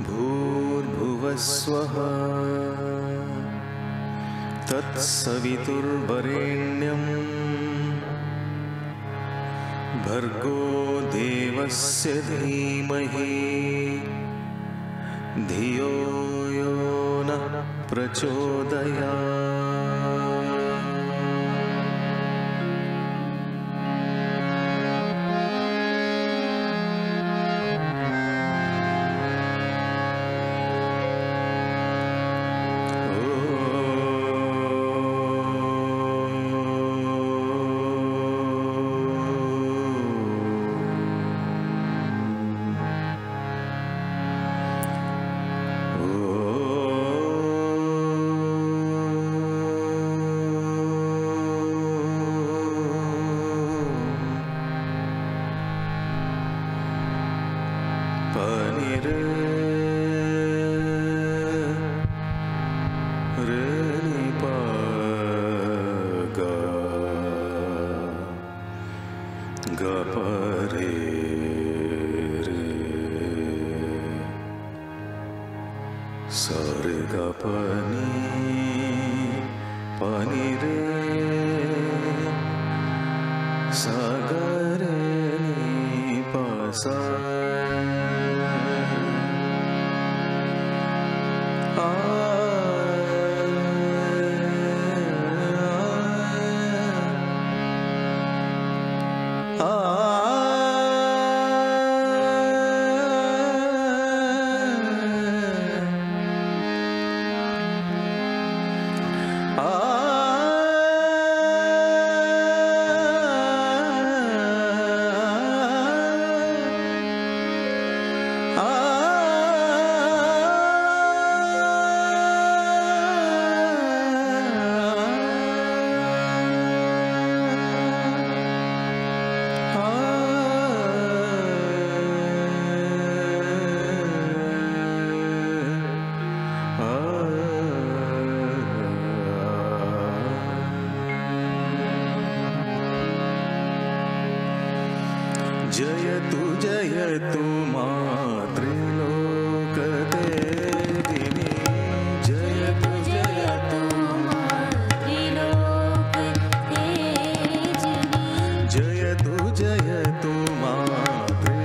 भूर्भुवस्वः तत्सवितुर्वरेण्यं भर्गो देवस्य धीमहि धियो यो नः प्रचोदयात्। जयतु जयतु मातृलोकतेजिनी जयतु जयतु मातृलोकतेजिनी जयतु जयतु मातृलोकतेजिनी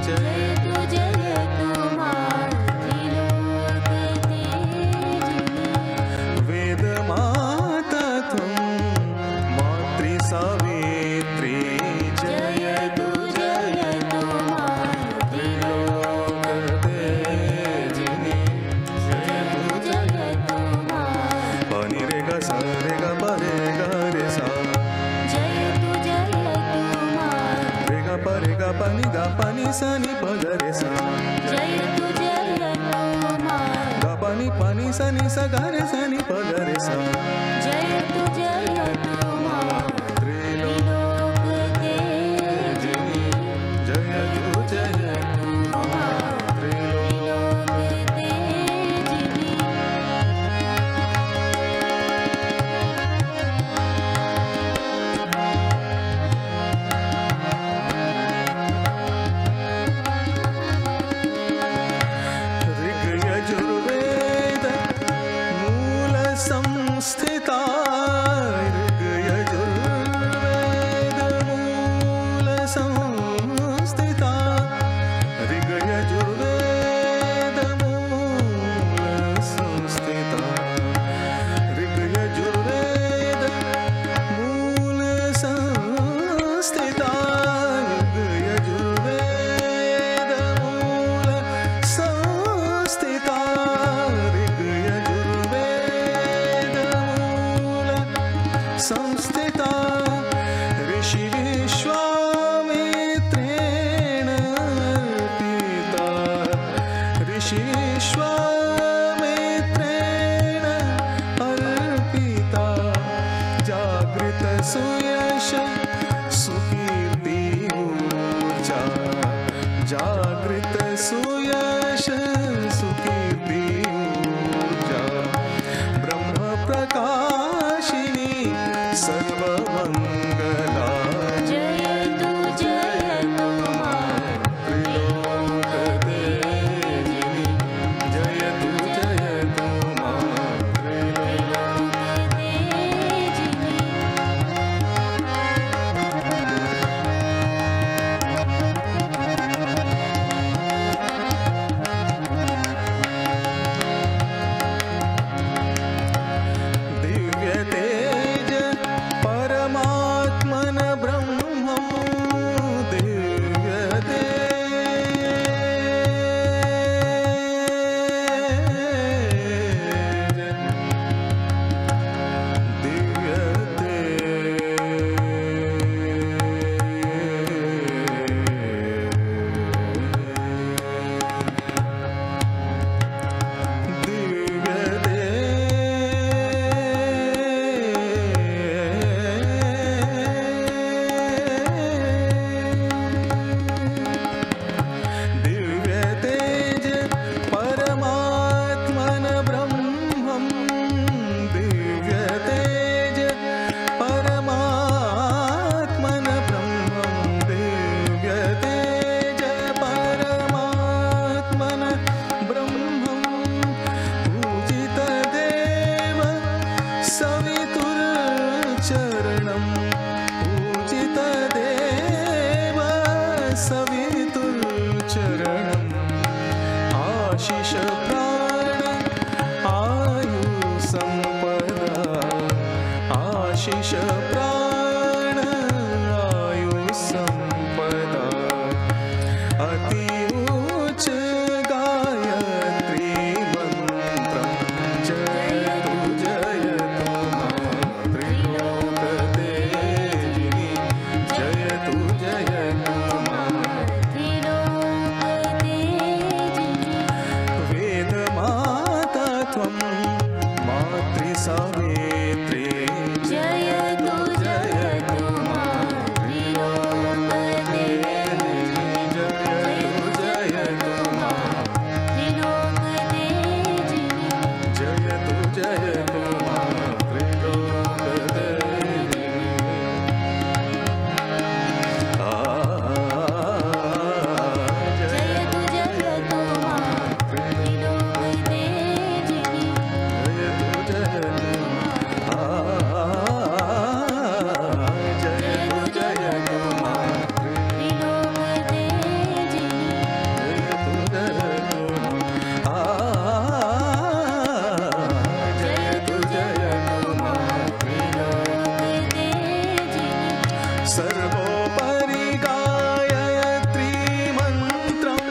जयतु जयतु मातृलोकतेजिनी वेदमाता त्वं सावित्री जयतु जयतु मातृलोकतेजिनी जयतु जयतु पानी रे गा सा रे गा पा रे गा रे सा जयतु जयतु रे गा पा रे गा पानी गा पानी सा नि प ग रे सा जयतु जयतु गा पानी पानी सा नि सा गा रे सा नि प ग रे सा जयतु जयतु संस्थिता ऋग्यजुर्वेद मूल संस्थिता ऋग्यजुर्वेद मूल संस्थिता ऋग्यजुर्वेद मूल संस्थिता ऋग्यजुर्वेद मूल संस्थिता संस्थिता ऋषि विश्वामित्रेण अर्पिता ऋषि विश्वामित्रेण अर्पिता जागृत सुयश सुकीर्ति ऊर्जा जागृत सुयश सुकीर्ति ऊर्जा ब्रह्म प्रकाशिनी चरणम् आशिष प्राण आयु संपदा आशिष प्राण आयु संपदा अति उच्च गायत्री मंत्रम् जयतु जयतु त्रिलोक तेजिनी जयतु जयतु वेद माता त्वं मातृ सावित्री जयतु जयतु त्रिलोक तेजिनी जयतु जयतु त्रिलोक तेजिनी जयतु जयतु त्रिलोक तेजिनी जयतु जयतु त्रिलोक तेजिनी जयतु जयतु जयतु जयतु त्रिलोक तेजिनी जयतु जयतु जयतु जयतु त्रिलोक तेजिनी सर्वोपरि गायत्री मंत्रं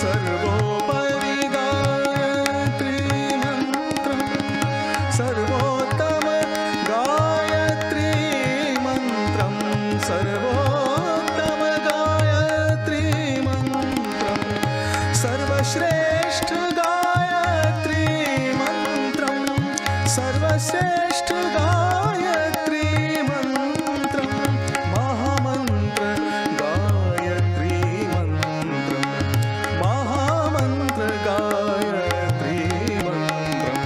सर्वोपरि गायत्री मंत्रं सर्वोत्तम गायत्री मंत्रं सर्वोत्तम गायत्री मंत्रं सर्वश्रेष्ठ गायत्री मंत्रं सर्वश्रेष्ठ गायत्री मंत्रं महामंत्र गायत्री मंत्रं महामंत्र गायत्री मंत्रं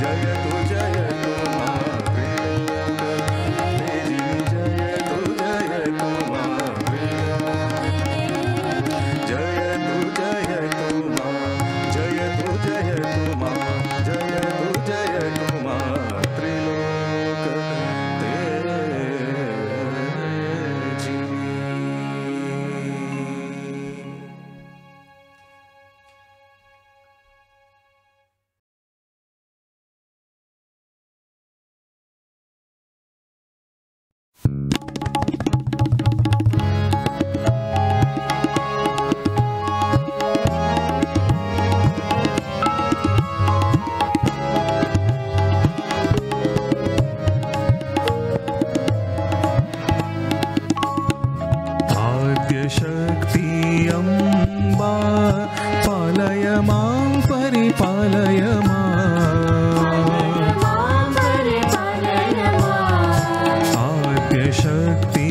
जयतु जयतु त्रिलोक तेजिनी जयतु जयतु जयतु जयतु जयतु जयतु जयतु जयतु त्रिलोक तेजिनी आद्यशक्ति अम्बा पालय मां परिपालय आद्यशक्ति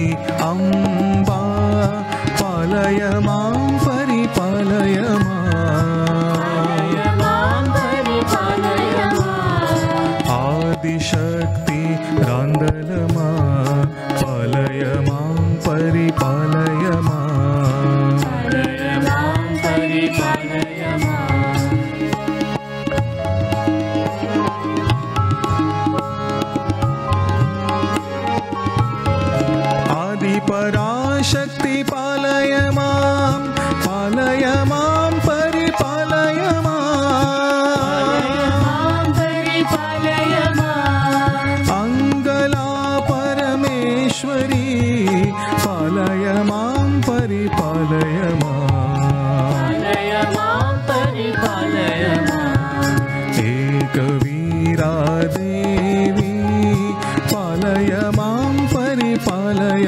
अम्बा पालय मां परिपालय आदिशक्ति रांदलमा पालय मां परिपालय आदिपराशक्ति पालय मां परिपालय अंगला परमेश्वरी पालय मां परिपालय एकवीरा देवी पालय मां परिपालय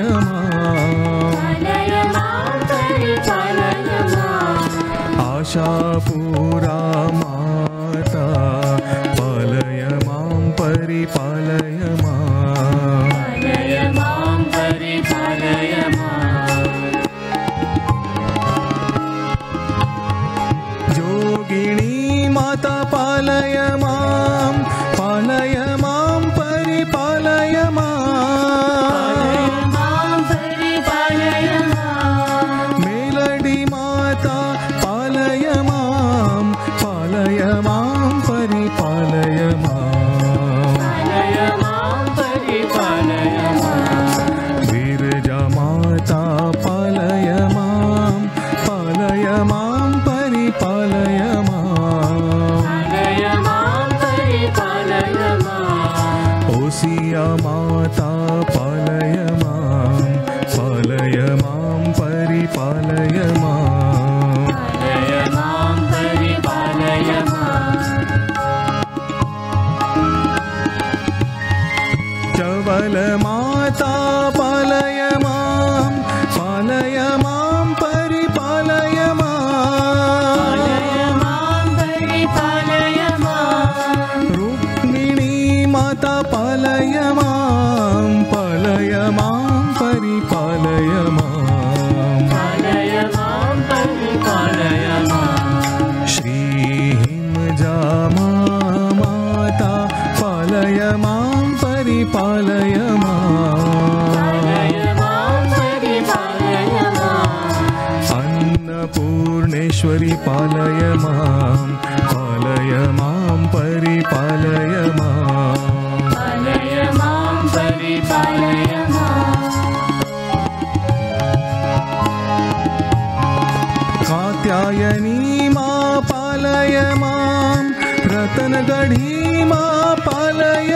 आशापुरा माता पालय मां परिपालय जोगिनी माता पालय मां परिपालय मेलडी माता पालय मां परिपालय विरजा माता पालय मां परिपालय मां ओसिया माता पालय मां परिपालय मां चवल माता पालय मां परिपालय मां रुक्मिणी माता पालय मां परिपालय मां श्री हिमजा माता पालय मां परिपालय अन्नपूर्णेश्वरी पालय मां परिपालय कात्यायनी मां पालय मां रतनगढ़ी मां पालय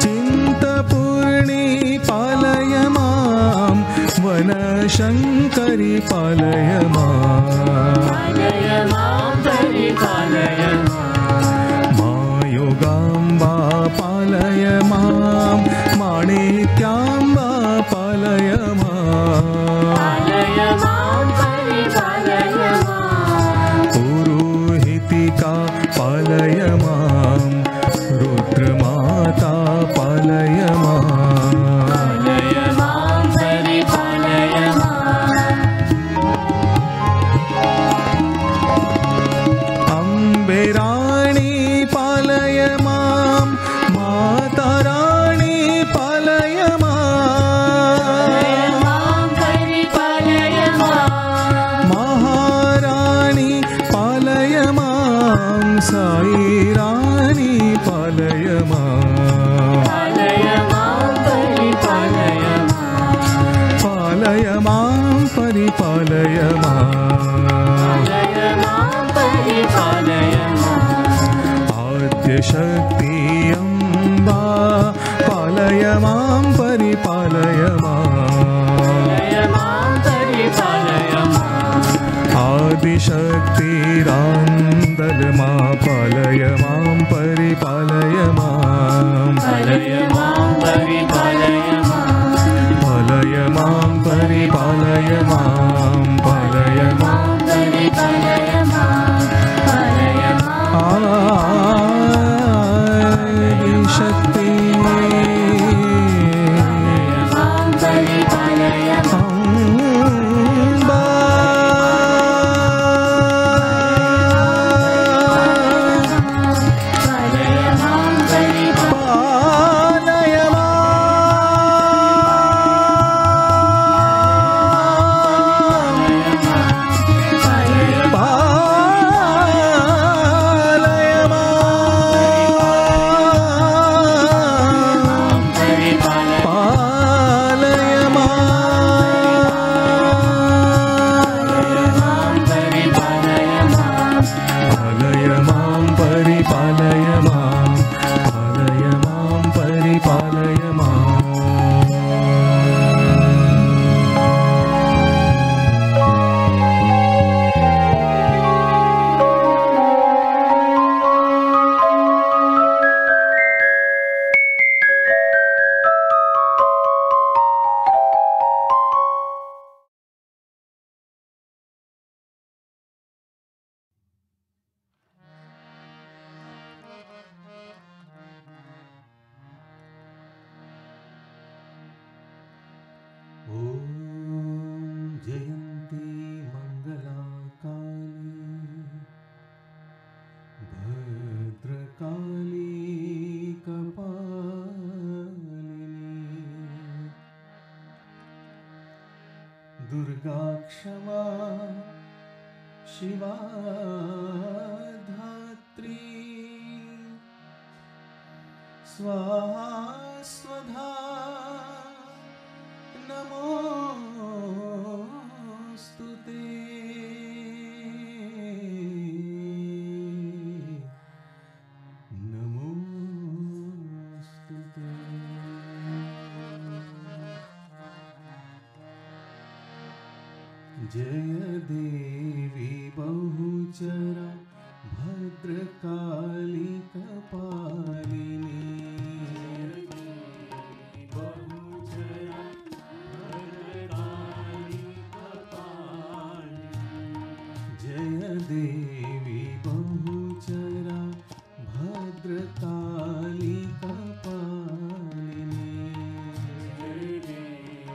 चिंतपूर्णी पालय मां वनशंकरी पालय मां योगांबा पालय मां माणिक्यांबा पालय पुरोहितिका पालय मां रुद्रमाता पालय अम्बे राणी पालय मां माता राणी पालय महाराणी पालय मां साई रानी पालय परिपालय आद्यशक्ति अम्बा पालय मां परिपालय आदिशक्ति रांदल मां पालय मां परिपालय पालय मां परिपालय आदिशक्ति अम्बा दुर्गा क्षमा शिवा धात्री स्वाहा स्वधा नमो जय देवी बहुचरा भद्रकाली कपालिनी बहुचरा भद्रकाली कपालिनी जय देवी बहुचरा भद्रकाली कपालिनी जय देवी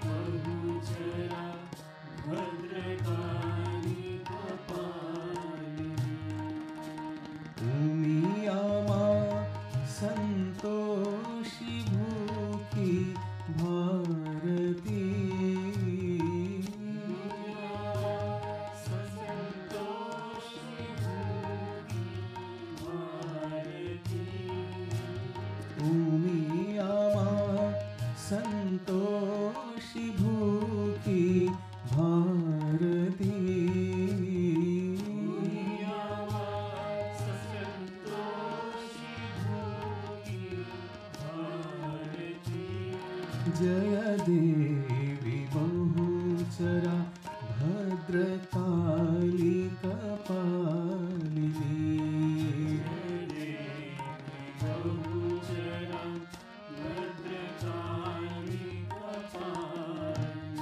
बहुचरा भद्रकाली कपालिनी उमियामा संतोषी भूखी भारती संतोषी भूखी भारती उमियामा संतोषी भूखी भारती जय देवी बहुचरा भद्रकाली कपालिनी बहुचरा भद्रकाली कपालिनी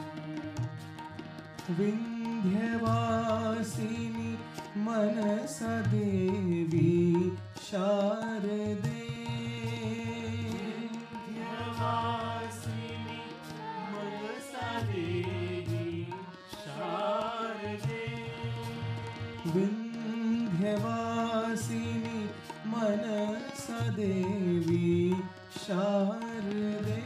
विंध्यवासिनी मनसा देवी शारदे विंध्यवासिनी मनसा देवी शारदे विंध्यवासिनी मनसा देवी शारदे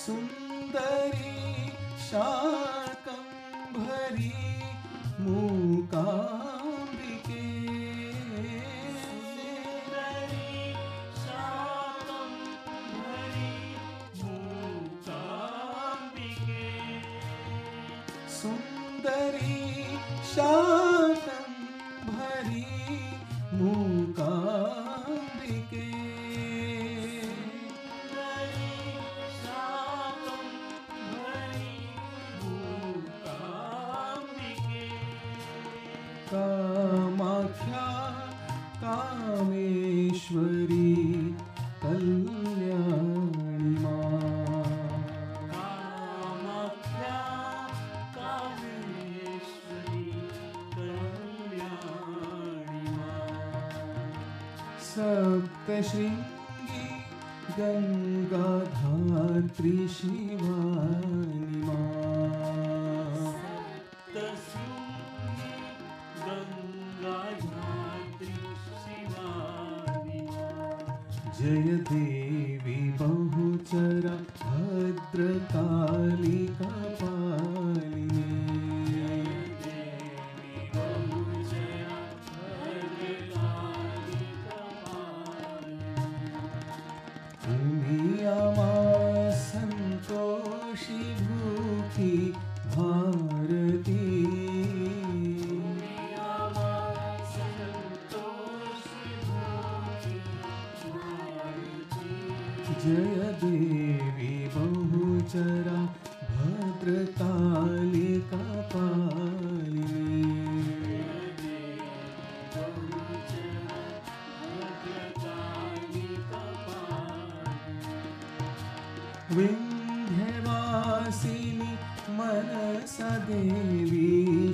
सुंदरी शाकंभरी मूकांबिके सुंदरी शाकंभरी मूकांबिके कामाख्या कामेश्वरी कल्याणी मां कामाख्या कामेश्वरी कल्याणी मां सप्तशृंगी गंगाधात्री शिवानी मां जय देवी बहुचरा भद्रकाली कपालिनी देवी बहुचरा भद्रकाली कपालिनी उमियामा संतोषी भूखी भारती जय देवी बहुचरा भद्रकाली कपालिनी विंध्यवासिनी मनसा देवी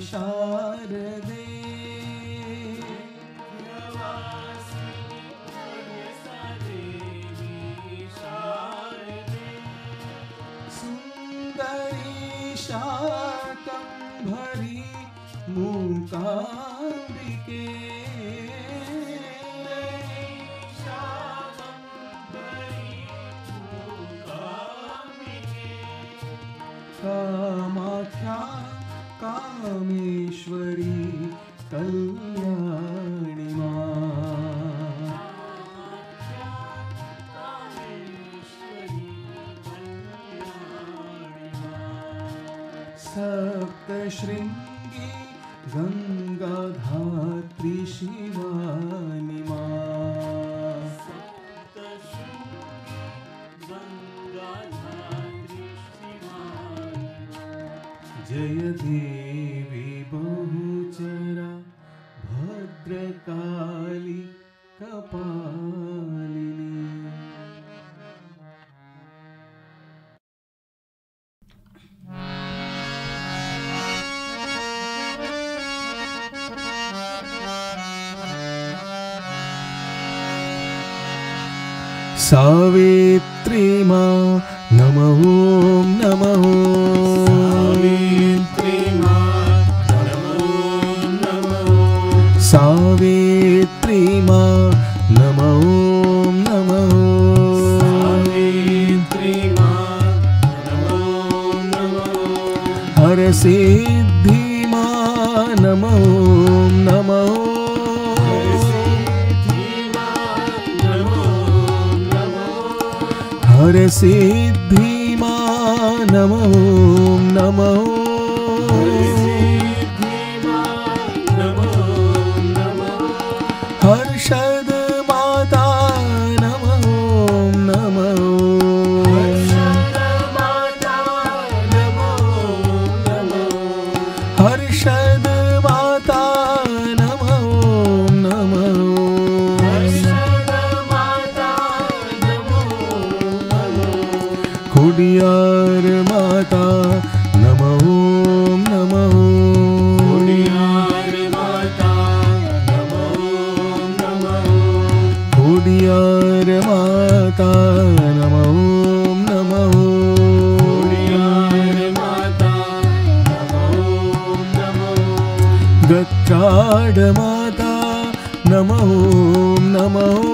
शारदे शाकंभरी मूकांबिके कामाख्या कामेश्वरी कल्याणी मां सप्तशृंगी गंगाधात्री शिवानी सावित्री माँ नमः ओम नमः सावित्री माँ नमः ओम नमः सावित्री माँ नमः ओम नमः सावित्री माँ नमः ओम नमः हर सिद्धि माँ नमः ओम नमः हर सिद्धि माँ नमः ओम नमः हर्षद माता नमः ओम नमः हर्षद माता नमः ओम नमः खुडियार माता नमः ओम नमः खुडियार माता नमः ओम नमः खुडियार माता नमः ओम नमः खुडियार माता नमः ओम नमः गत्राड माता नमः ओम नमः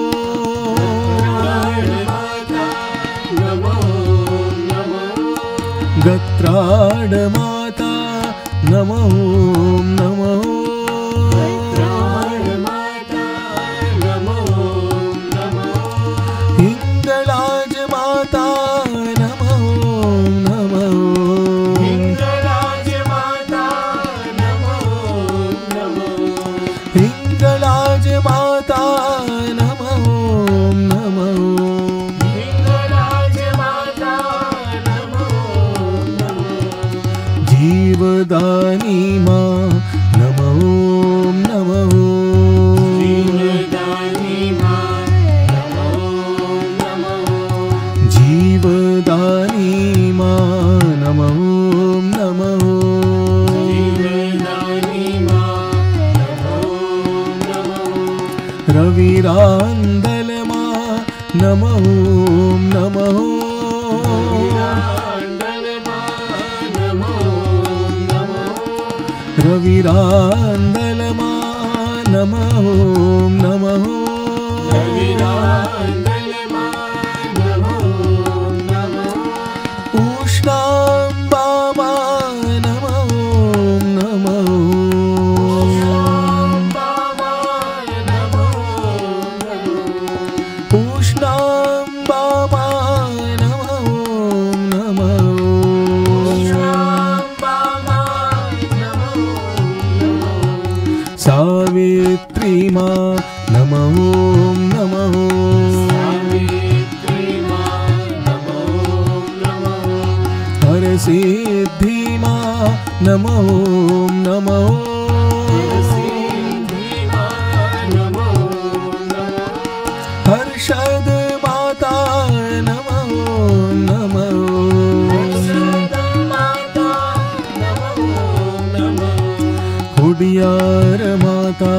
गत्राड माता नमः ओम नमः हिंगलाज माता नमः ओम नमः हिंगलाज माता नमः ओम नमः हिंगलाज माता नमः ओम नमः जीवदानी माँ नमः ओम नमः जीवदानी माँ नमः ओम नमः जीवदानी माँ नमः ओम नमः जीवदानी माँ नमः ओम नमः रविरांदल माँ नमः ओम नमः रविरांदल माँ नमः ओम नमः रविरांदल माँ नमः ओम नमः उष्णांबा माँ नमः ओम नमः उष्णांबा माँ नमः ओम नमः सावित्री माँ नमः ओम नमः सावित्री माँ नमः ओम नमः हर सिद्धि माँ नमः ओम नमः हर्षद माता नमः ओम नमः खुडियार माता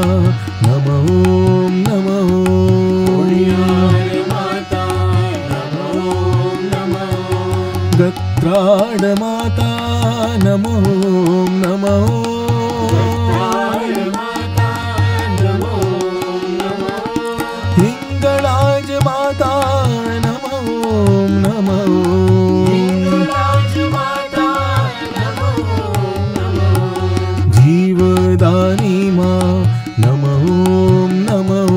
नमः ओम नमः खुडियार माता नमः ओम नमः गत्राड माता नमः ओम नमः हिंगलाज माता नमः ओम नमः जीवदानी माँ नमः ओम नमः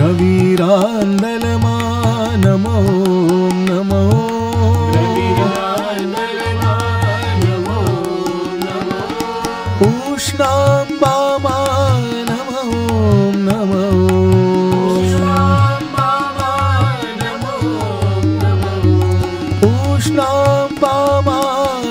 रविरांदल माँ नमः ओम नमः उष्णांबा माँ नमः ओम नमः उष्णांबा माँ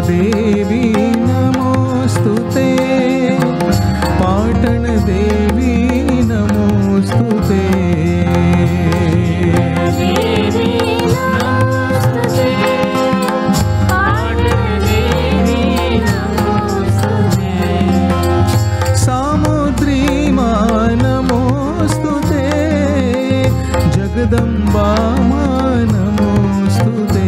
देवी नमोस्तुते, पाटण देवी नमोस्तुते, सामुद्री मां नमोस्तुते, जगदम्बा मां नमोस्तुते,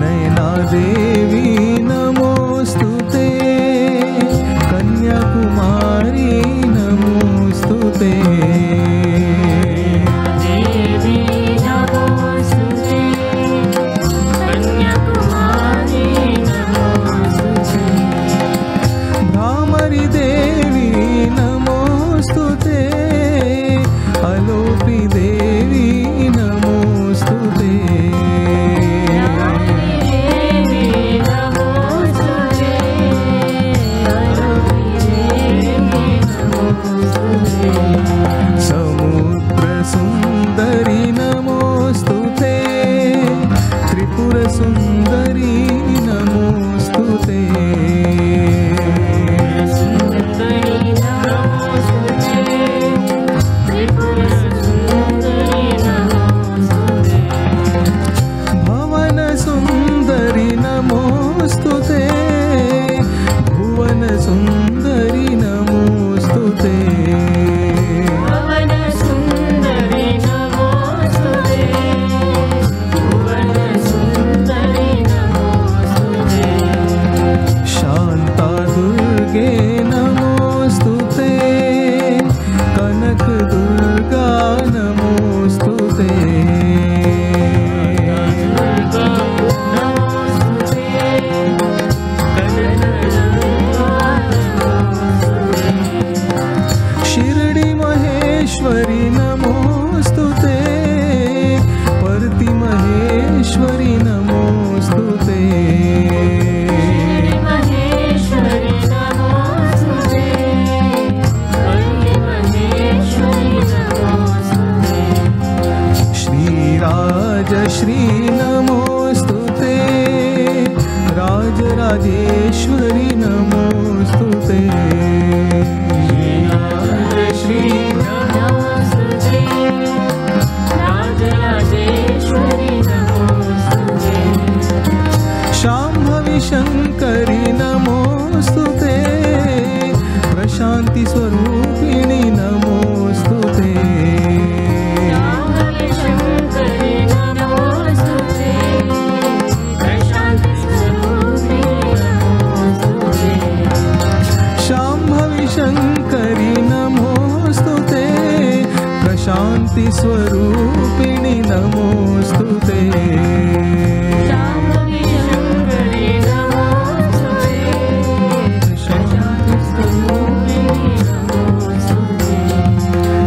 नयना देवी नमोस्तुते, कन्याकुमारी नमोस्तुते, भ्रामरी देवी नमोस्तुते, अलोपी देवी नमोस्तुते, समुद्र सुंदरी नमोस्तुते, त्रिपुर सुंदरी नमोस्तुते, भवन सुंदरी नमोस्तुते, भुवन सुंदरी नमोस्तुते, शांता दुर्गे नमोस्तुते, कनक दुर्गा नमोस्तुते, शिरडी महेश्वरी नमोस्तुते, परती महेश्वरी नमोस्तुते, श्री नमोस्तुते, राजराजेश्वरी नमोस्तुते, श्री नमोस्तुते, राजराजेश्वरी नमोस्तुते, शाम्भवी शंकरी नमोस्तुते, प्रशांति स्वरूपिणी नमोस्तुते, शंकरी नमोस्तुते, प्रशांति स्वरूपिणी नमोस्तुते,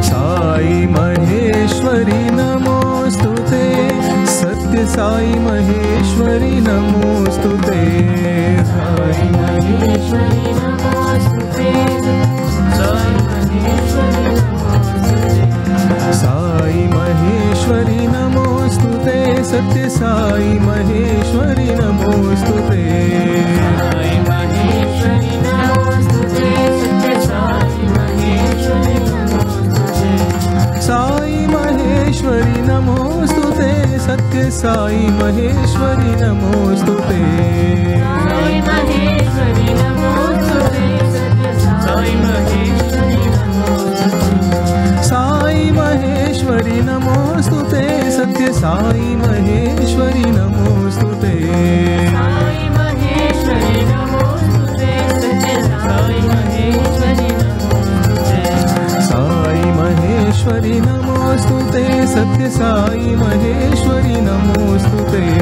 साई महेश्वरी नमोस्तुते, सत्य साई महेश्वरी नमोस्तुते, साई महेश्वरी नमोस्तुते, साई महेश्वरी नमोस्तुते, सत्य साई महेश्वरी नमोस्तुते, साई महेश्वरी नमोस्तुते, सत्य साई महेश्वरी नमोस्तुते, साई महेश्वरी नमोस्तुते, सत्य साई महेश्वरी नमोस्तुते, साई महेश्वरी नमोस्तुते, सत्य साई महेश्वरी नमोस्तुते, साई महेश्वरी नमोस्तुते, सत्य साई महेश्वरी नमोस्तुते, साई महेश्वरी नमोस्तुते, सत्य साई महेश्वरी नमोस्तुते, साई महेश्वरी नमोस्तुते, सत्य साई महेश्वरी नमोस्तुते,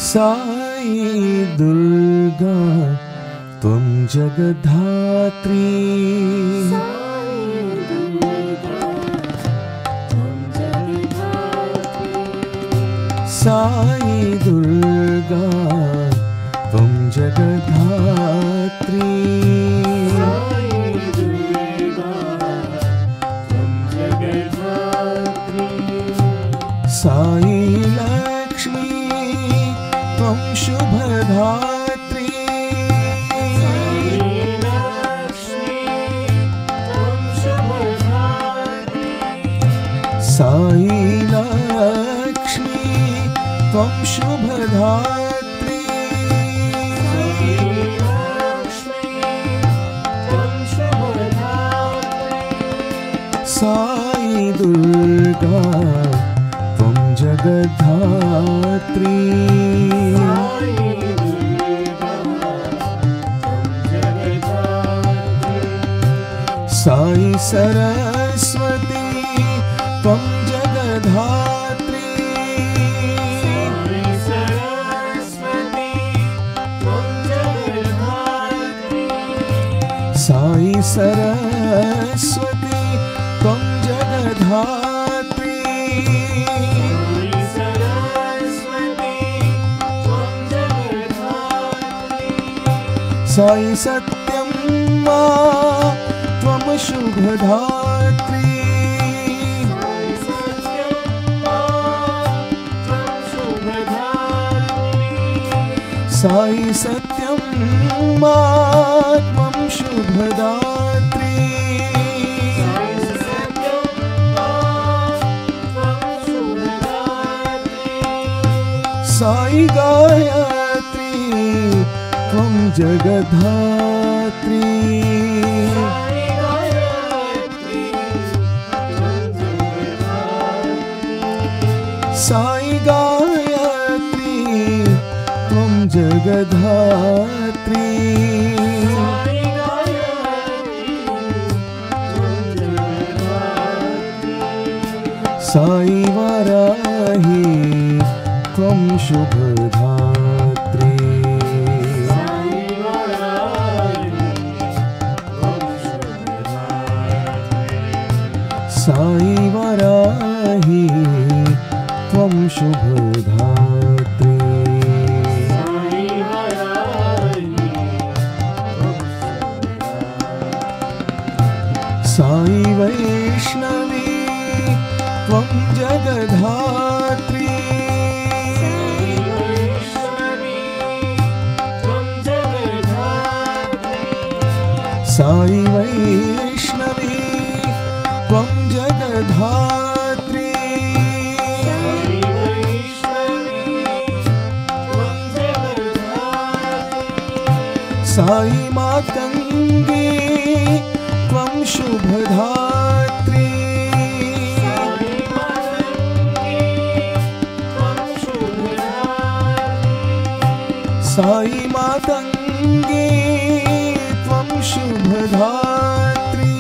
साई दुर्गा त्वं जगद्धात्री साई दुर्गा त्वं जगद्धात्री साई लक्ष्मी त्वं शुभधात्री साई लक्ष्मी त्वं शुभधात्री साई दुर्गा त्वं जगद्धात्री साई सरस्वती त्वं जगद्धात्री साई सरस्वती त्वं जगद्धात्री साई सत्यं मा त्वं शुभधात्री साई सत्यं मा त्वं शुभधात्री साई गायत्री त्वं जगद्धात्री साई गायत्री त्वं जगद्धात्री साई वाराही त्वं शुभधात्री साई वाराही त्वं शुभधात्री साई वैष्णवी त्वं जगद्धात्री साई वैष्णवी त्वं जगद्धात्री साई मातंगी त्वं शुभधात्री साई मातंगी त्वं शुभधात्री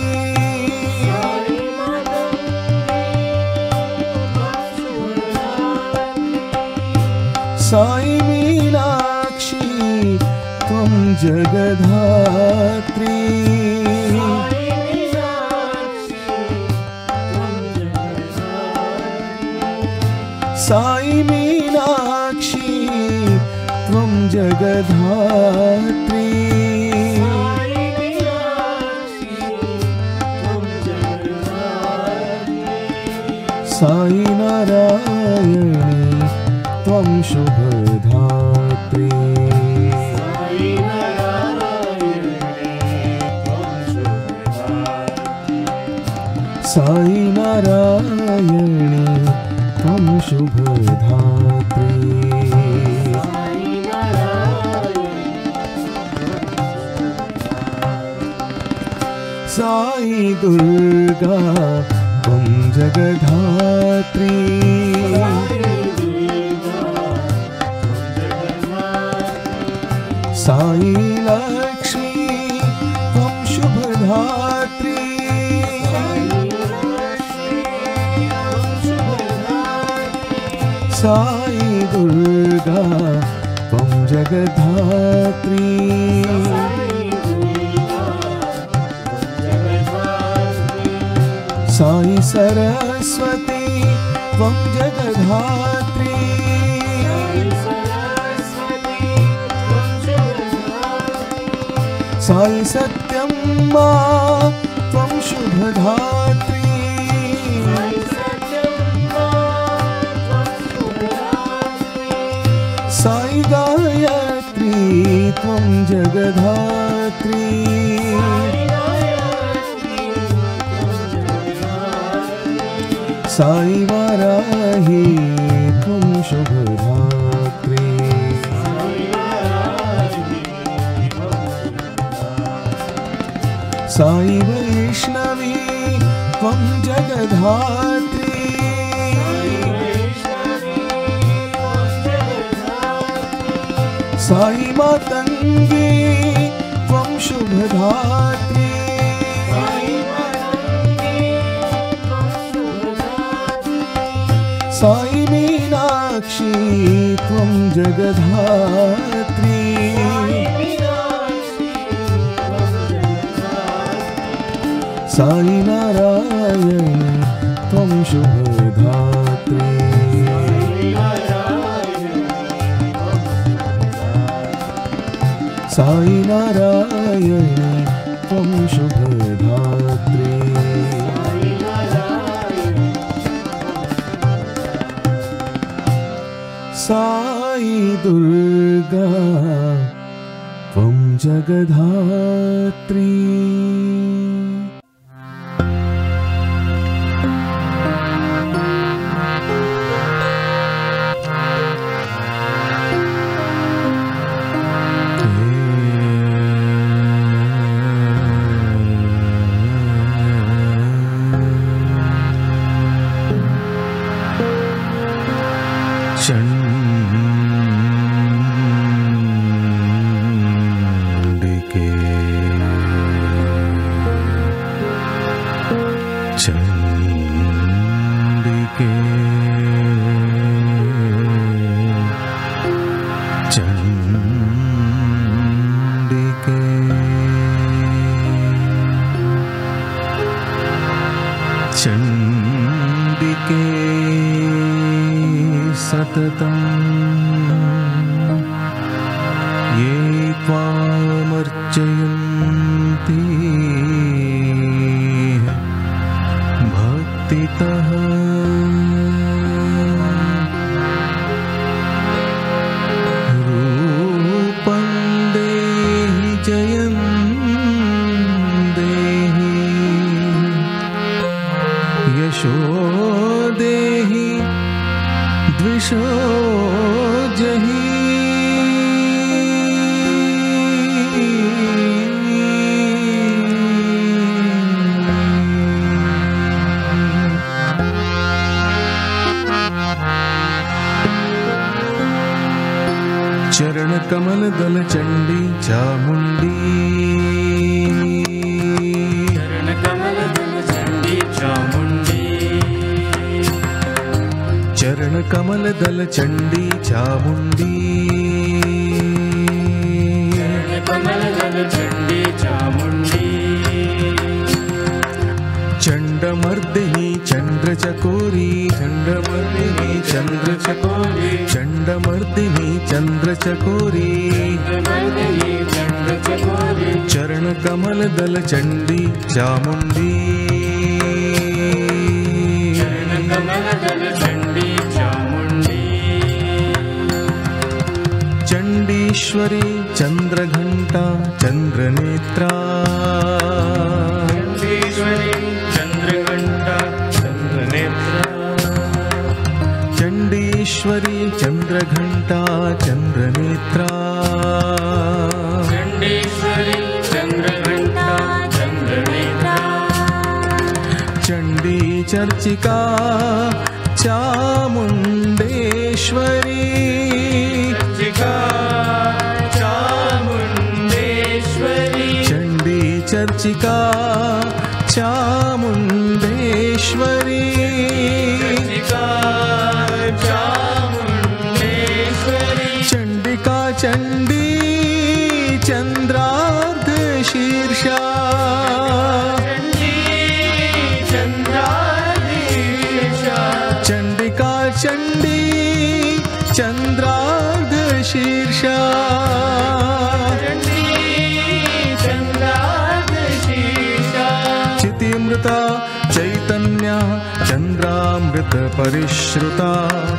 साई मीनाक्षी त्वं जगद्धात्री साई मीनाक्षी त्वं जगद्धात्री साई नारायणी त्वं शुभधात्री साई नारायणी त्वं शुभधात्री साई दुर्गा त्वं जगद्धात्री साई लक्ष्मी त्वं शुभधात्री साई दुर्गा त्वं जगद्धात्री साई सरस्वती त्वं जगद्धात्री साई सत्यम्मा त्वं शुभधात्री साई गायत्री त्वं जगद्धात्री साई वाराही त्वं शुभधात्री साई वैष्णवी त्वं जगद्धात्री साई मातंगी त्वं शुभधात्री साई मीनाक्षी त्वं जगद्धात्री साई नारायणी त्वं शुभधात्री साई नारायणी त्वं शुभधात्री साई दुर्गा त्वं जगद्धात्री चंडिके सततं ये त्वामर्चयन्ति भक्तितः रूपं देहि जयं देहि यशो देहि द्विषो जहि चरण कमल दल चंडी चामुंडी चरण कमल दल चंडी चामुंडी चरण कमल दल चंडी चामुंडी चरण कमल दल चंडी चामुंडी चंडमर्दिनी चंद्रचकोरी चंडमर्दिनी चंद्रचकोरी चंडमर्दिनी चंद्रचकोरी चंद्रमर्दिनी चंद्रचकोरी चरण कमल दल चंडी चामुंडी चरण कमल दल चंडी चामुंडी चंडीश्वरी चंद्रघंटा चंद्रनेत्रा चंडीश्वरी चंद्रघंटा चंद्रनेत्रा चंडीश्वरी चंद्रघंटा चंद्रनेत्रा चंडीश्वरी चंद्रघंटा चंद्रनेत्रा चंडी चर्चिका चामुंडेश्वरी चर्चिका चामुंडेश्वरी चंडी चर्चिका चामुंडेश्वरी चर्चिका चामुंडेश्वरी चंडिका चंडी चंद्रार्ध शीर्षा चंडिका चंडी चंद्रार्ध शीर्षा चितिमृता चैतन्य चंद्रामृत परिश्रुता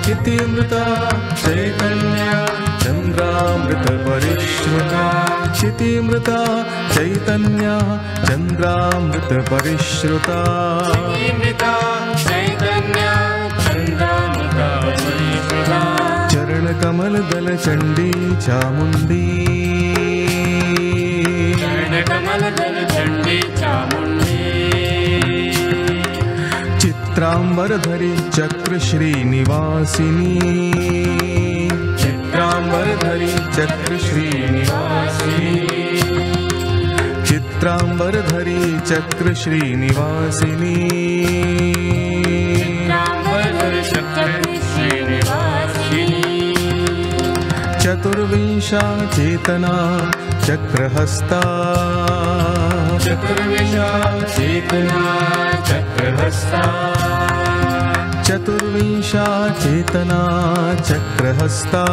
चितिमृता चैतन्य चंद्रामृत परिश्रुता चितिमृता चैतन्य चंद्रामृत परिश्रुता चरण कमल दल चंडी चामुंडी चित्रांबरधरी चक्र श्रीनिवासिनी चित्रांबरधरी चक्र श्रीनिवासिनी चित्रांबरधरी चक्र श्रीनिवासिनी चतुर्विंशा चेतना चक्रहस्ता चतुर्विंशा चेतना चक्रहस्ता चतुर्विंशा चेतना चक्रहस्ता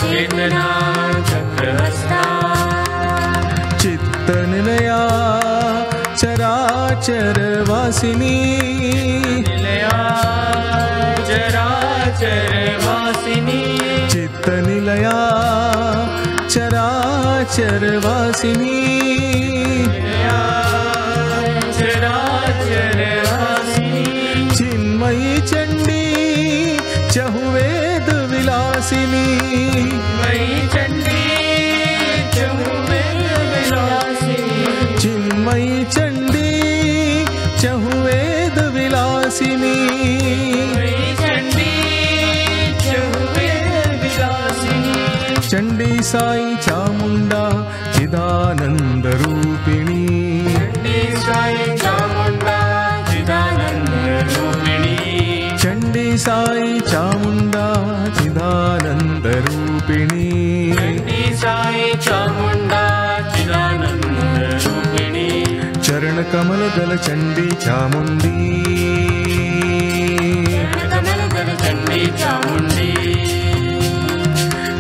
चेतना चक्रहस्ता चित्तनिलया चराचर वासिनी चित्तनिलया चराचर वासिनी चिन्मयी चंडी चहुवेद विलासिनी चिन्मयी चंडी चहुवेद विलासिनी चंडी साई चामुंडा चिदानंद रूपिणी चंडी साई चामुंडा चिदानंद रूपिणी चरण कमल दल चंडी चामुंडी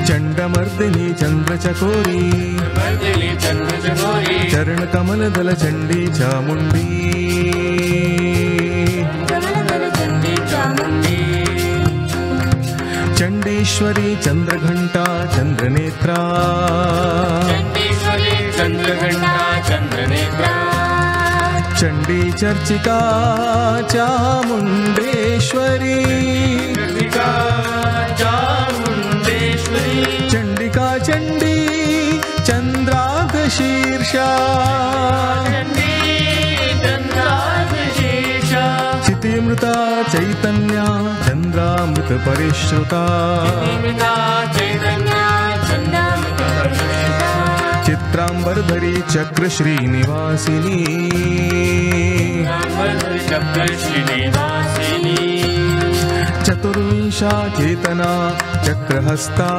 चंडमर्दिनी चंद्रचकोरी चरण कमल दल चंडी चामुंडी चंडीश्वरी चंद्रघंटा चंद्रनेत्रा चंडी चर्चिका चामुंडेश्वरी चंडिका चंडी चंद्रार्ध शीर्षा चितिमृता चैतन्य चंद्रामृत परिश्रुता चित्रांबरधरी चक्र श्रीनिवासिनी चतुर्विंशा चेतना चक्रहस्ता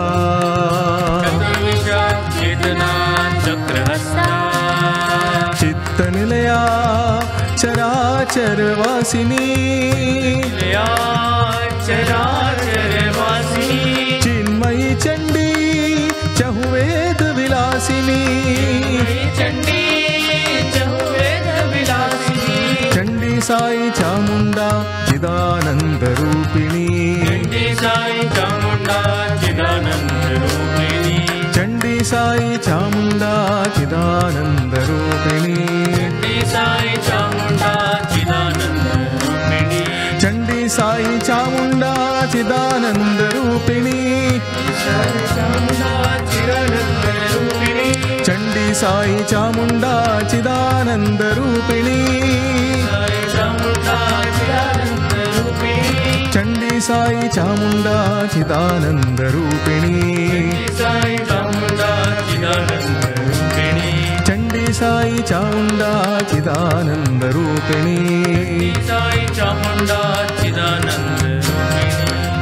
चित्तनिलया चराचर वासिनी चिन्मयी चंडी चहुवेद विलासिनी चंडी साई चामुंडा चिदानंद रूपिणी चंडी साई चामुंडा चिदानंद रूपिणी चंडी साई चामुंडा चिदानंद रूपिणी चंडी साई चामुंडा चिदानंद रूपिणी चंडी साई चामुंडा चिदानंद रूपिणी चंडी साई चामुंडा चिदानंद रूपिणी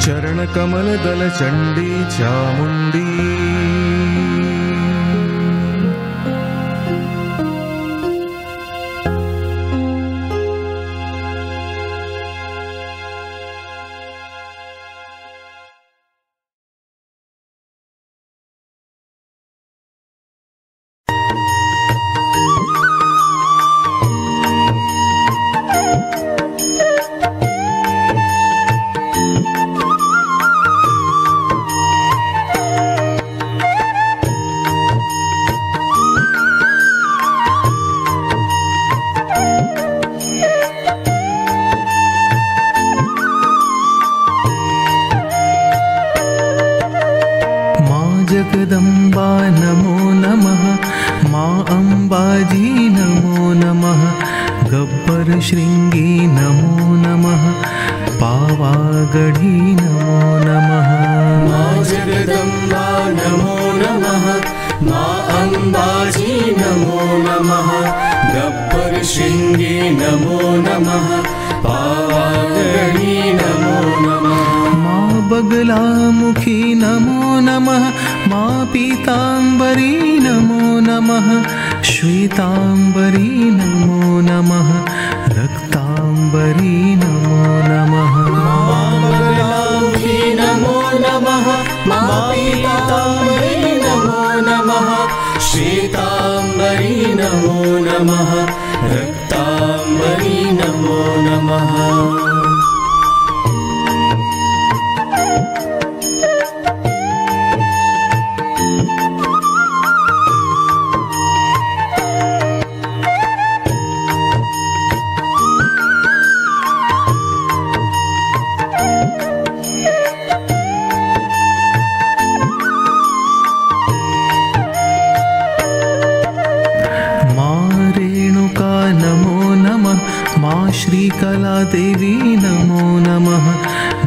चरणकमलदल चण्डी चामुण्डी जगदम्बा नमो नमः माँ अम्बाजी नमो नमः गब्बर शृंगी नमो नमः पावागढ़ी नमो नमः माँ जगदम्बा नमो नमः माँ अम्बाजी नमो नमः गब्बर शृंगी नमो नमः पावागढ़ी नमो नमः माँ बगलामुखी नमो नमः माँ पीताम्बरी नमो नमः श्वेताम्बरी नमो नमः रक्ताम्बरी नमो नमः माँ बगलामुखी नमो नमः माँ पीताम्बरी नमो नमः श्वेताम्बरी नमो नमः रक्ताम्बरी नमो नमः श्रीकला देवी नमो नमः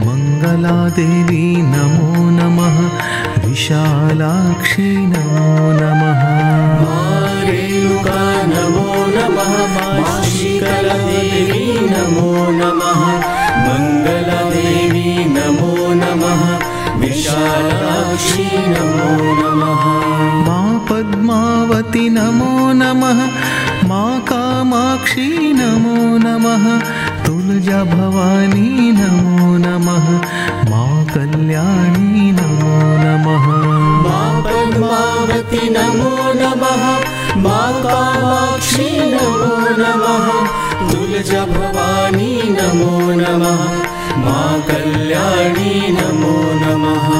मंगला देवी नमो नमः विशालाक्षी नमो नमः रेणुका नमो नमः श्रीकला देवी नमो नमः मंगला देवी नमो नमः विशालाक्षी नमो नमः माँ पद्मावती नमो नमः माँ कामाक्षी नमो नमः तुलजा भवानी नमो नमः माँ कल्याणी नमो नमः माँ पद्मावती नमो नमः माँ कामाक्षी नमो नमः तुलजा भवानी नमो नमः माँ कल्याणी नमो नमः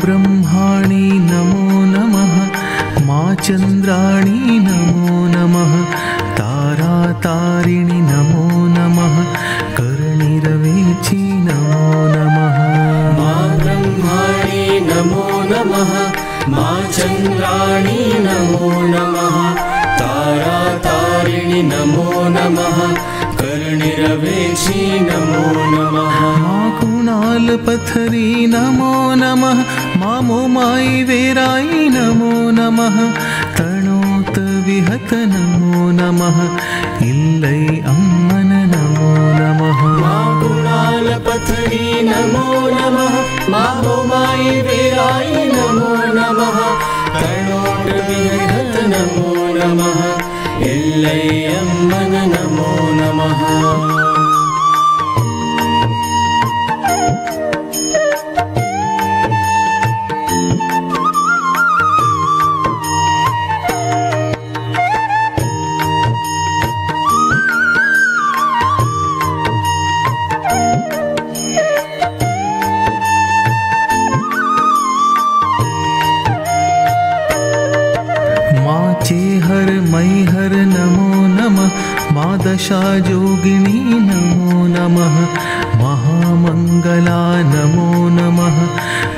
ब्रह्माणी नमो नमः माँ चंद्राणी नमो नमः तारातारिणी नमो नमः कर्णिरवेची नमो नमः माँ ब्रह्माणी नमो नमः माँ चंद्राणी नमो नमः तारातारिणी नमो नमः कर्णिरवेची नमो नमः माँ कुणाल पथरी नमो नमः माँ मोमाई वेराई नमो नमः तणोत विहत नमो नमः इल्लै अम्मन नमो नमः माँ कुणाल पथरी नमो नमः माँ मोमाई वेराई नमो नमः तणोट विहत नमो नमः इल्लै अम्मन नमो नमः चेहर मैहर नमो नमः माँ दशा जोगिनी नमो नमः महामंगला नमो नमः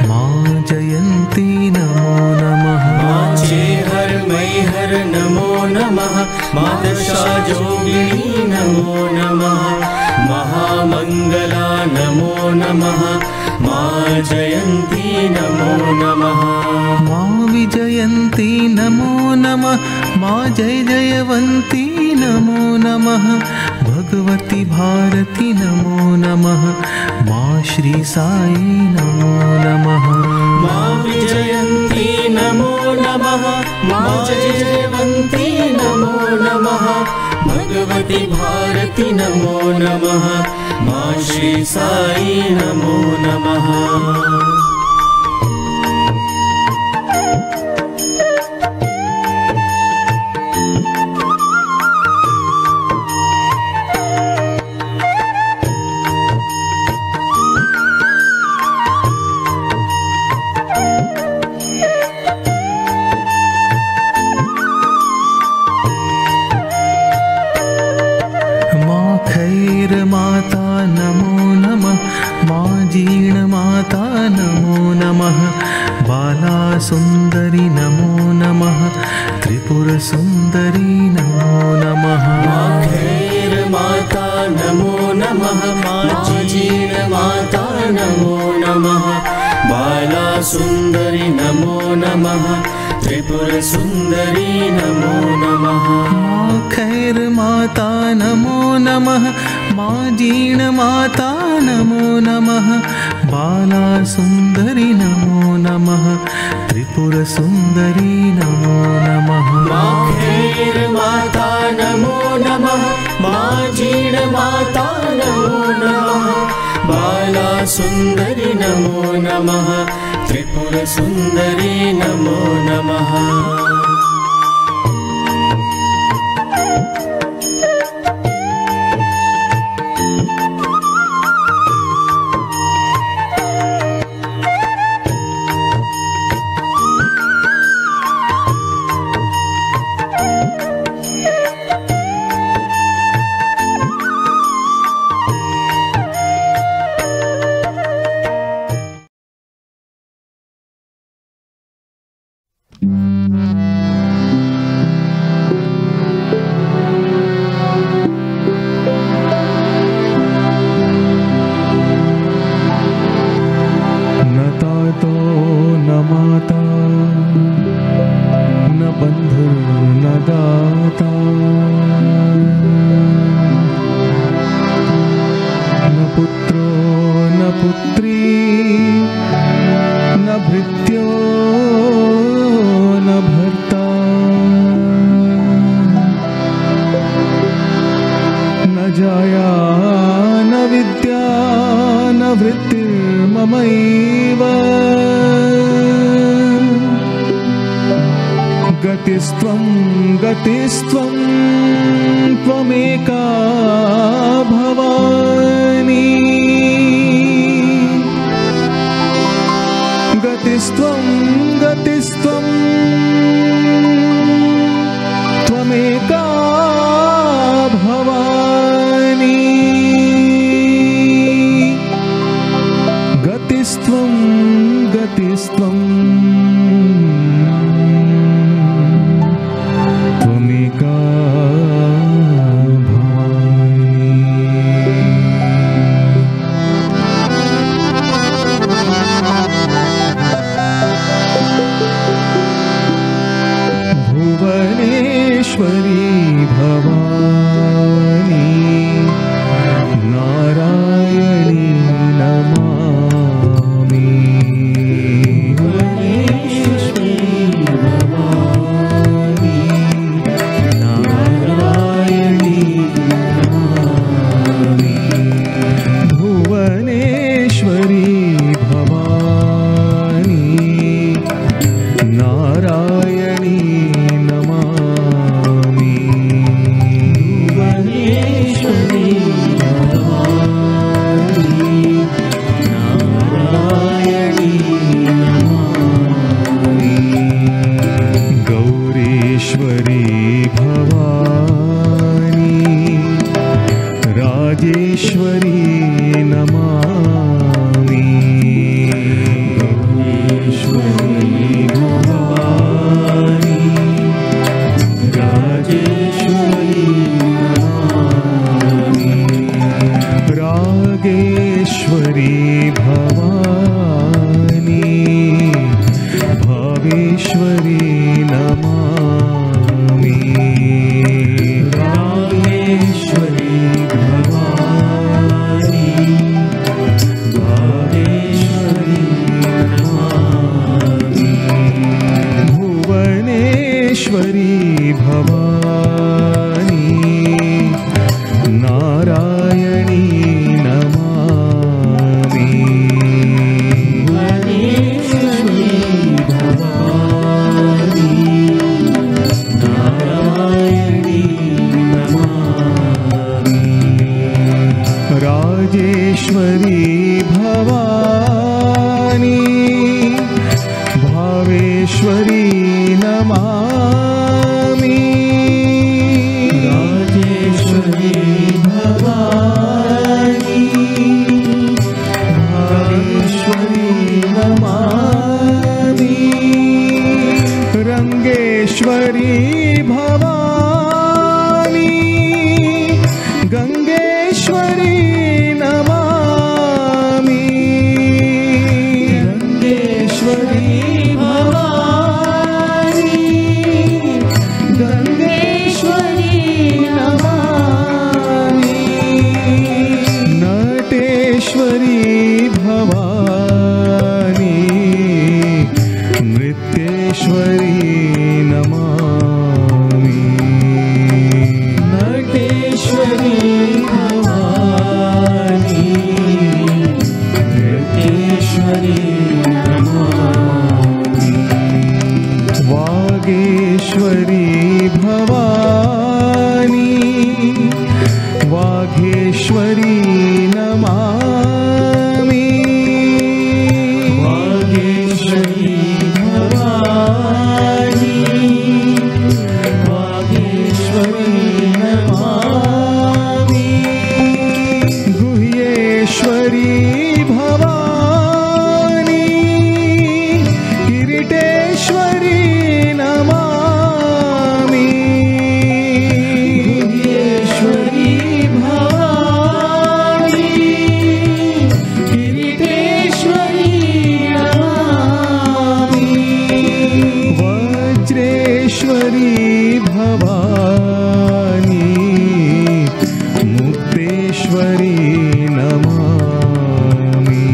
माँ जयंती नमो नमः चेहर मैहर नमो नमः मादशाजोगिनी नमो नमः महामंगला नमो नमः मा जयन्ती नमो नमः मा विजयन्ती नमो नमः मा जय जयवन्ती नमो नमः भगवती भारती नमो नमः मा श्री साई नमो नमः मा विजयन्ती नमो नमः मा जय जयवन्ती नमो नमः भगवती भारती नमो नमः मा श्री साई नमो नमः माता नमो नमः मा जीर्ण माता नमो नमः बाला सुंदरी नमो नमः त्रिपुर सुंदरी नमो नमः मा खैर माता नमो नमः मा जीर्ण माता नमो नमः बाला सुंदरी नमो नमः त्रिपुर सुंदरी नमो नमः मा खैर माता नमो नमः मा जीर्ण माता नमो नमः बाला सुंदरी नमो नमः त्रिपुर सुंदरी नमो नमः मा खैर माता नमो नमः मा जीर्ण माता नमो नमः बाला सुंदरी नमो नमः त्रिपुर सुंदरी नमो नमः गतिस्त्वं त्वमेका भवानी गतिस्त्वं त्वमेका भवानी गतिस्त्वं त्वमेका भवानी भुवनेश्वरी भवानी नारायणी नमामि भुवनेश्वरी भवानी नारायणी नमामि भुवनेश्वरी भवानी नारायणी नमामि भुवनेश्वरी भवानी नारायणी नमामि गौरीश्वरी भवानी राजेश्वरी नमामि गौरीश्वरी भवानी भवानी नारायणी नमामि भुवनेश्वरी भवानी नारायणी नमामि राजेश्वरी भवानी भावेश्वरी नमामि राजेश्वरी भवानी भावेश्वरी नमामि रंगेश्वरी भवानी गंगेश्वरी नमामि रंगेश्वरी भवानी गंगेश्वरी नमामि नटेश्वरी भवानी नृत्येश्वरी नमामि नटेश्वरी भवानी नृत्येश्वरी नमामि वागेश्वरी भवानी वाघेश्वरी नमामि वागेश्वरी भवानी वागेश्वरी नमामि गुह्येश्वरी भवानी किरीटेश्वरी नमामि गुह्येश्वरी भवानी किरीटेश्वरी नमामि वज्रेश्वरी भवानी मुक्तेश्वरी नमामि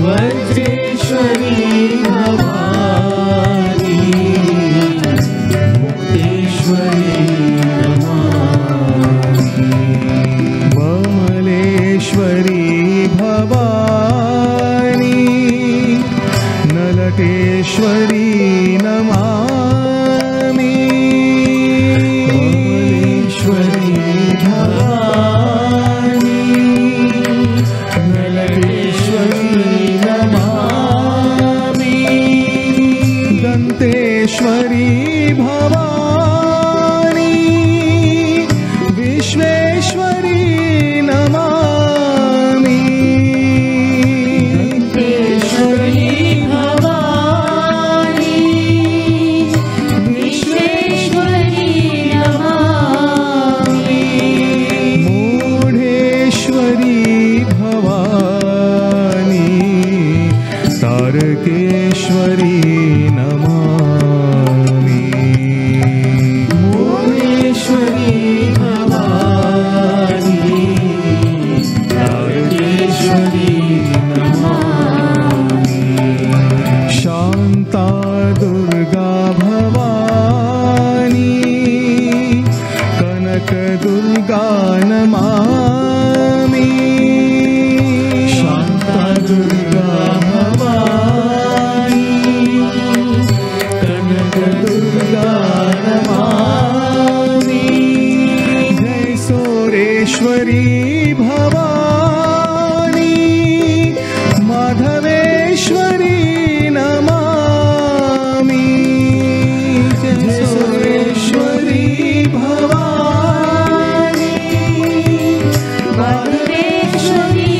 वज्रेश्वरी भवानी मुक्तेश्वरी नमामि बमलेश्वरी भवानी नलटेश्वरी नमामि बमलेश्वरी भवानी नलटेश्वरी नमामि दन्तेश्वरी भवानी विश्वेश्वरी नमामि दन्तेश्वरी भवानी विश्वेश्वरी नमामि मूढेश्वरी भवानी तारकेश्वरी नमामि मूढेश्वरी भवानी तारकेश्वरी नमामि शान्ता दुर्गा भवानी कनकदुर्गा नमामि शान्ता दुर्गा भवानी कनकदुर्गा नमामि जय सोरेश्वरी भवानी माधवेश्वरी नमामि जय सोरेश्वरी भवानी माधवेश्वरी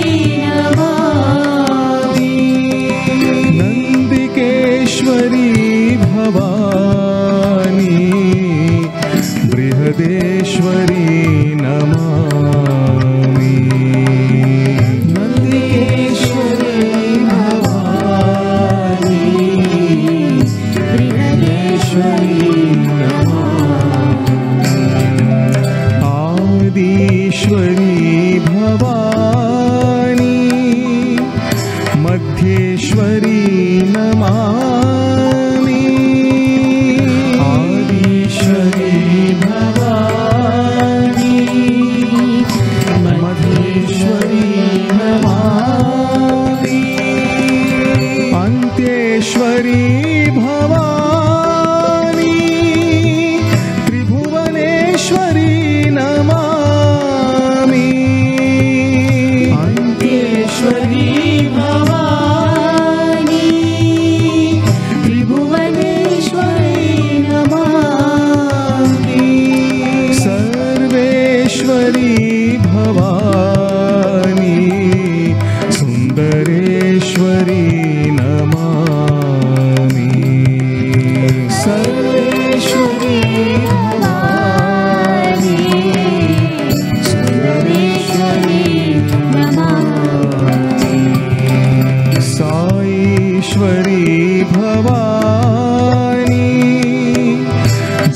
नमामि नन्दिकेश्वरी भवानी बृहदेश्वरी नमामि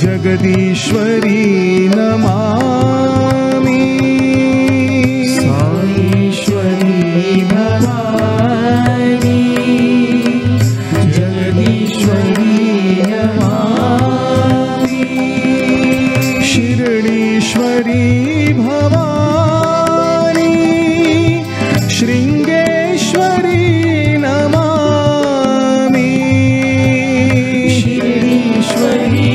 जगदीश्वरी नमामि साईश्वरी भवानी जगदीश्वरी नमामि शिरडीश्वरी भवानी शृंगेश्वरी नमामि शिरडीश्वरी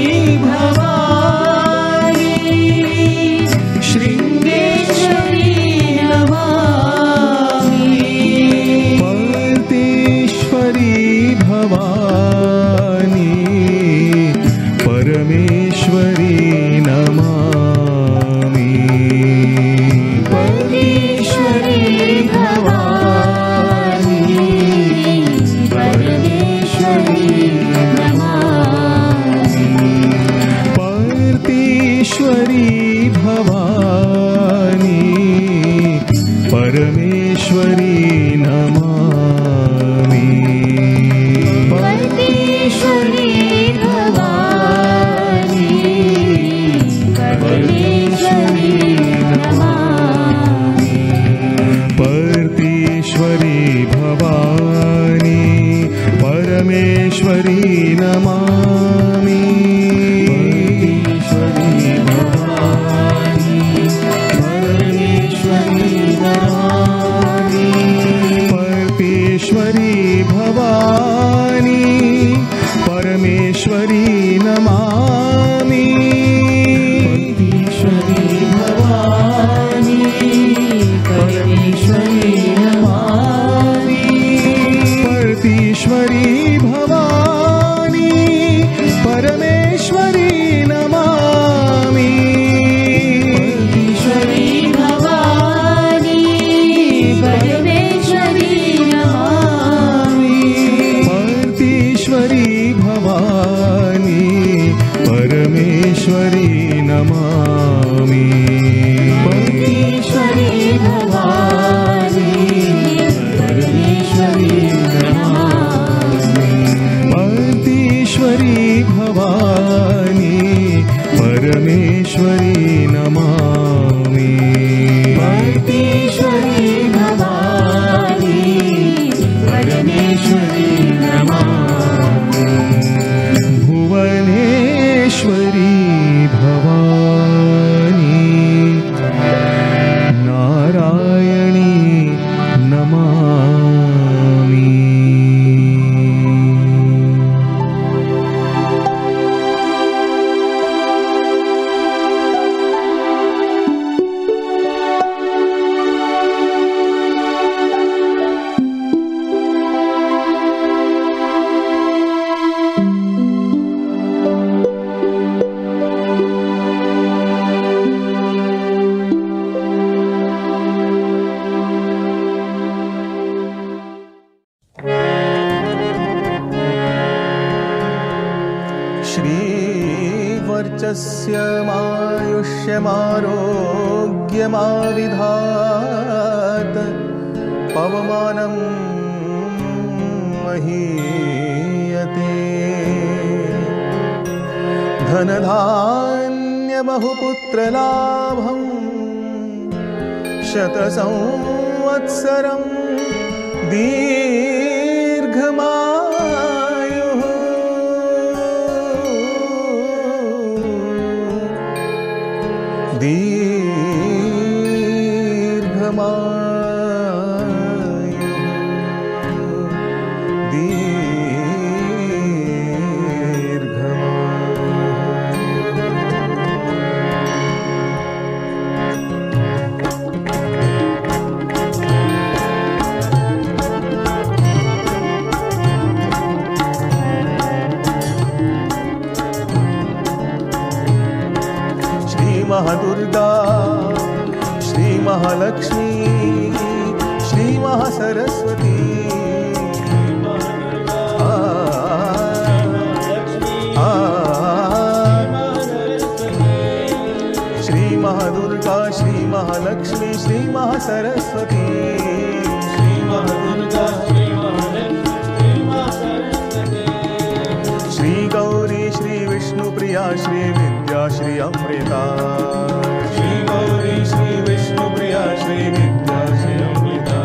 मायुष्यमारोग्यमाविधात पवमानं महीयते धनधान्यबहुपुत्रलाभं शतसंवत्सरं दीर्घमायुः महादुर्गा श्री महालक्ष्मी श्री महासरस्वती महालक्ष्मी श्री महासरस्वती श्री महादुर्गा श्री महालक्ष्मी श्री महासरस्वती श्री गौरी श्री विष्णुप्रिया श्री विद्या श्री अमृता श्री गौरी श्री विष्णुप्रिया श्री विद्या श्री अमृता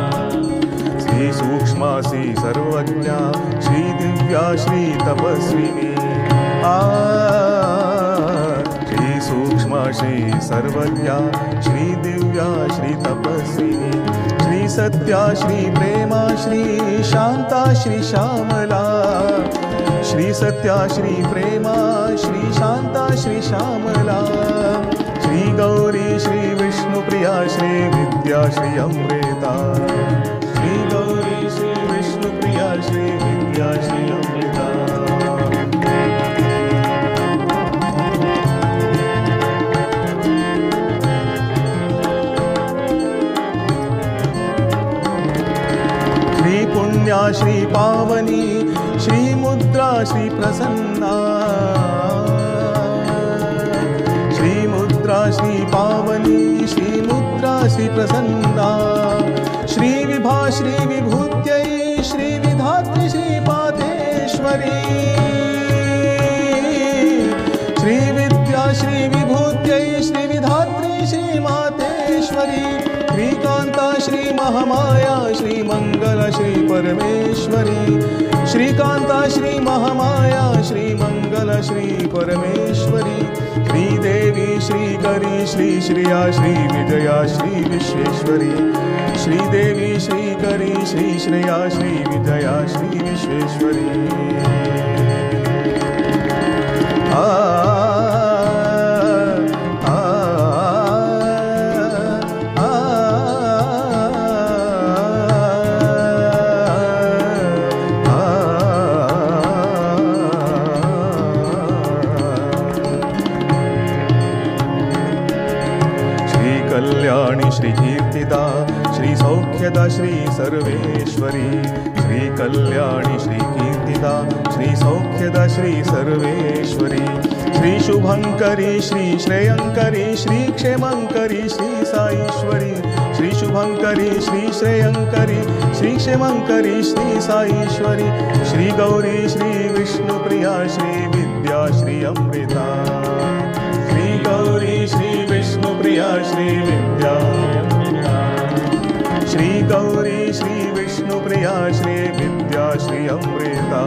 श्री सूक्ष्मा श्री सर्वज्ञा श्री दिव्या श्री तपस्विनी श्री सूक्ष्मा श्री सर्वज्ञा श्री दिव्या श्री तपस्विनी श्री सत्या श्री प्रेमा श्री शांता श्री श्यामला श्री सत्या श्री प्रेमा श्री शांता श्री श्यामला श्री गौरी श्री विष्णुप्रिया श्री विद्या श्री अमृता श्री गौरी श्री विष्णुप्रिया श्री विद्या श्री अमृता श्री पुण्या श्री पावनी श्री मुद्रा श्री प्रसन्ना श्री मुद्रा श्री पावनी श्री मुद्रा श्री प्रसन्ना श्री विभा श्री विभूत्यै श्री विधात्री श्री पादेश्वरी श्री विद्या श्री विभूत्यै श्री विधात्री श्री मातेश्वरी श्रीकांता श्री महामाया श्री मंगल श्री परमेश्वरी श्रीकांता श्री महामाया श्री मंगल श्री परमेश्वरी श्रीदेवी श्रीकरी श्री श्रिया श्री विजया श्री विश्वेश्वरी श्रीदेवी श्रीकरी श्री श्रिया श्री विजया श्री विश्वेश्वरी कल्याणी श्री कीर्तिदा श्री सौख्यदा श्री सर्वेश्वरी श्री कल्याणी श्री कीर्तिदा श्री सौख्यदा श्री सर्वेश्वरी श्री शुभंकरी श्री श्रेयंकरी श्री क्षेमंकरी श्री साईश्वरी श्री शुभंकरी श्री श्रेयंकरी श्री क्षेमंकरी श्री साईश्वरी श्री गौरी श्री विष्णुप्रिया श्री विद्या श्री अमृता श्री गौरी श्री विष्णुप्रिया श्री विद्या श्री गौरी श्री विष्णुप्रिया श्री विद्या श्री अमृता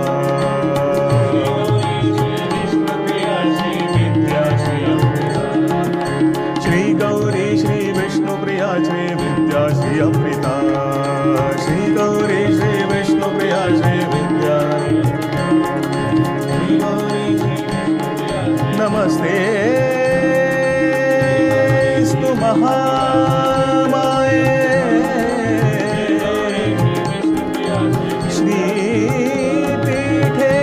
श्री गौरी श्री विष्णुप्रिया श्री विद्या श्री अमृता श्री गौरी श्री विष्णुप्रिया श्री विद्या श्री गौरी नमस्ते महामाये श्रीपीठे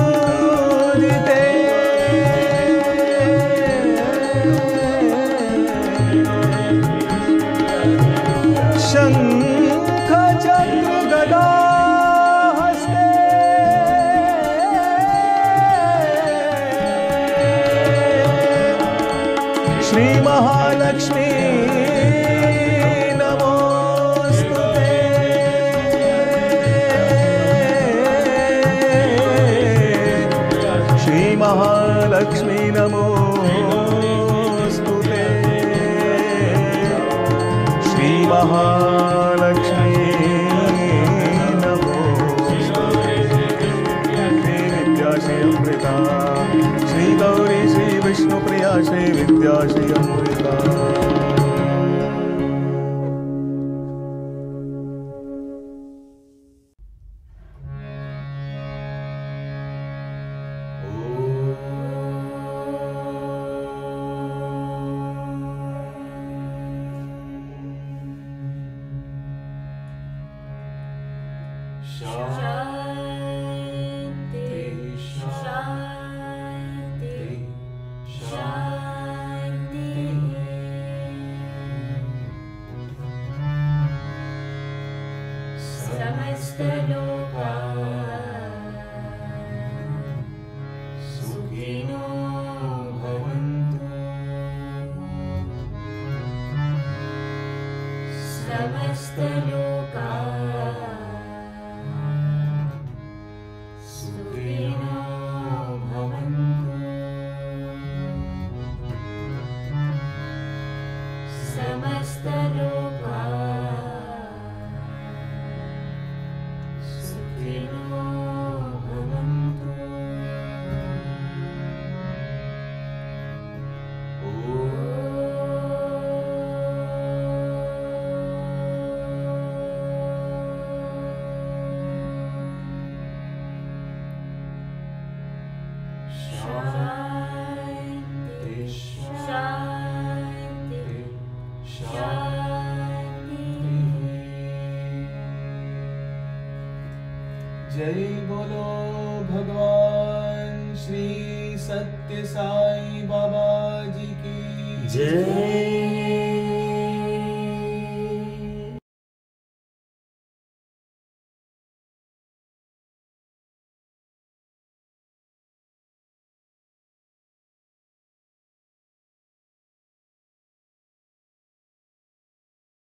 सुरपूजिते शंख चक्र गदा हस्ते श्री महालक्ष्मी नमोस्तुते श्री महालक्ष्मी नमोस्तुते श्री महालक्ष्मी नमोस्तुते श्री विद्या श्री अमृता श्री गौरी श्री विष्णुप्रिया श्री विद्या श्री अमृता शांति समस्तलोका सुखिनो भवन्तु। समस्तलोका सुखिनो भवन्तु। जय बोलो भगवान श्री सत्य साई बाबा जी की जय।